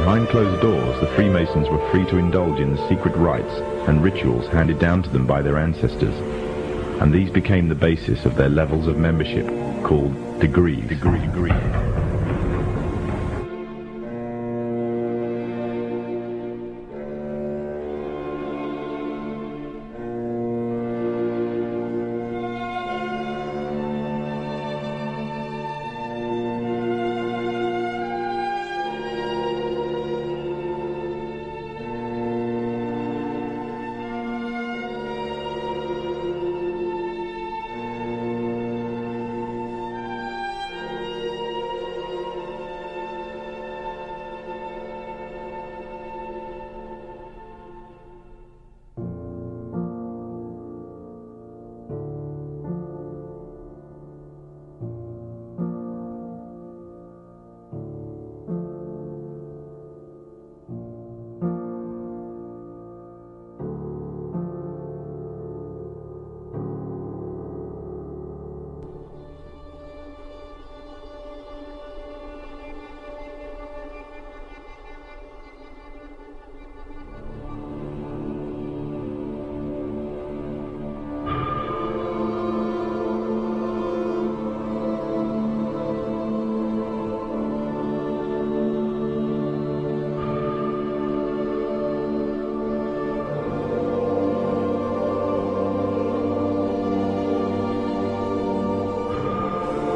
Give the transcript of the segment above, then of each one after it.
Behind closed doors, the Freemasons were free to indulge in the secret rites and rituals handed down to them by their ancestors, and these became the basis of their levels of membership, called degrees.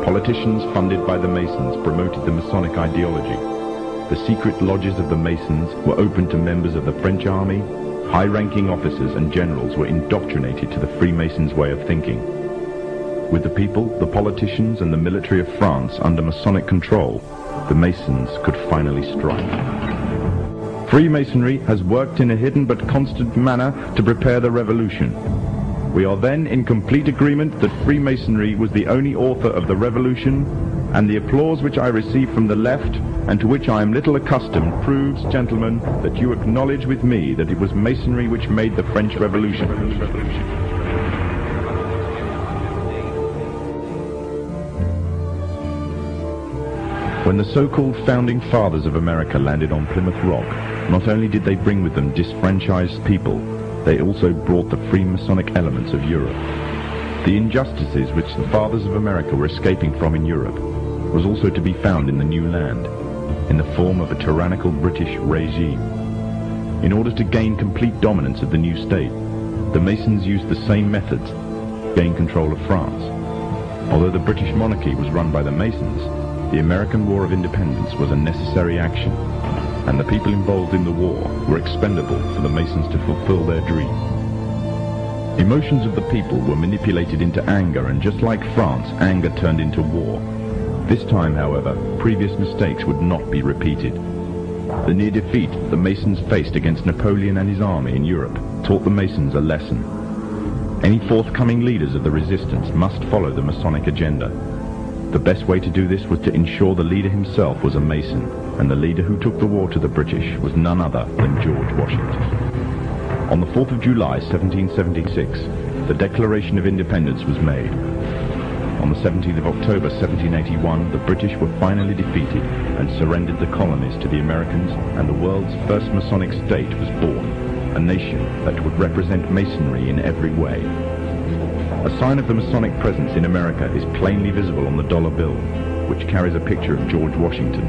Politicians funded by the Masons promoted the Masonic ideology. The secret lodges of the Masons were open to members of the French army. High-ranking officers and generals were indoctrinated to the Freemasons' way of thinking. With the people, the politicians, and the military of France under Masonic control, the Masons could finally strike. Freemasonry has worked in a hidden but constant manner to prepare the revolution. We are then in complete agreement that Freemasonry was the only author of the revolution, and the applause which I receive from the left, and to which I am little accustomed, proves, gentlemen, that you acknowledge with me that it was Masonry which made the French Revolution. When the so-called founding fathers of America landed on Plymouth Rock, not only did they bring with them disfranchised people, they also brought the Freemasonic elements of Europe. The injustices which the fathers of America were escaping from in Europe was also to be found in the new land, in the form of a tyrannical British regime. In order to gain complete dominance of the new state, the Masons used the same methods to gain control of France. Although the British monarchy was run by the Masons, the American War of Independence was a necessary action, and the people involved in the war were expendable for the Masons to fulfill their dream. Emotions of the people were manipulated into anger, and just like France, anger turned into war. This time, however, previous mistakes would not be repeated. The near defeat the Masons faced against Napoleon and his army in Europe taught the Masons a lesson. Any forthcoming leaders of the resistance must follow the Masonic agenda. The best way to do this was to ensure the leader himself was a Mason, and the leader who took the war to the British was none other than George Washington. On the 4th of July, 1776, the Declaration of Independence was made. On the 17th of October, 1781, the British were finally defeated and surrendered the colonies to the Americans, and the world's first Masonic state was born, a nation that would represent Masonry in every way. A sign of the Masonic presence in America is plainly visible on the dollar bill, which carries a picture of George Washington,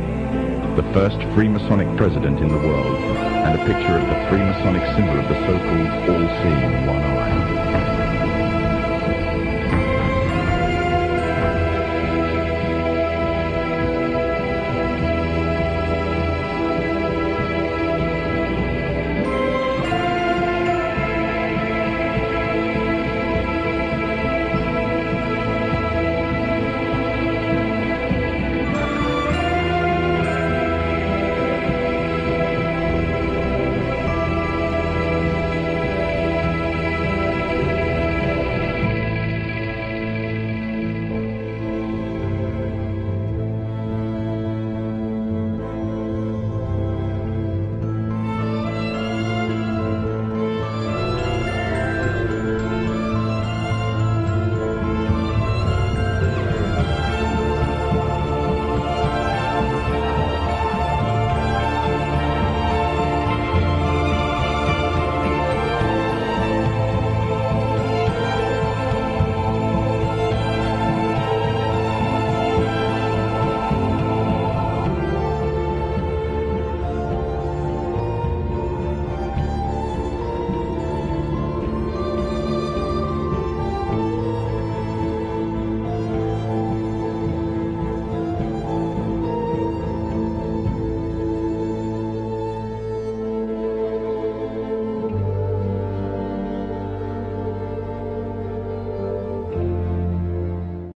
the first Freemasonic president in the world, and a picture of the Freemasonic symbol of the so-called all-seeing one eye.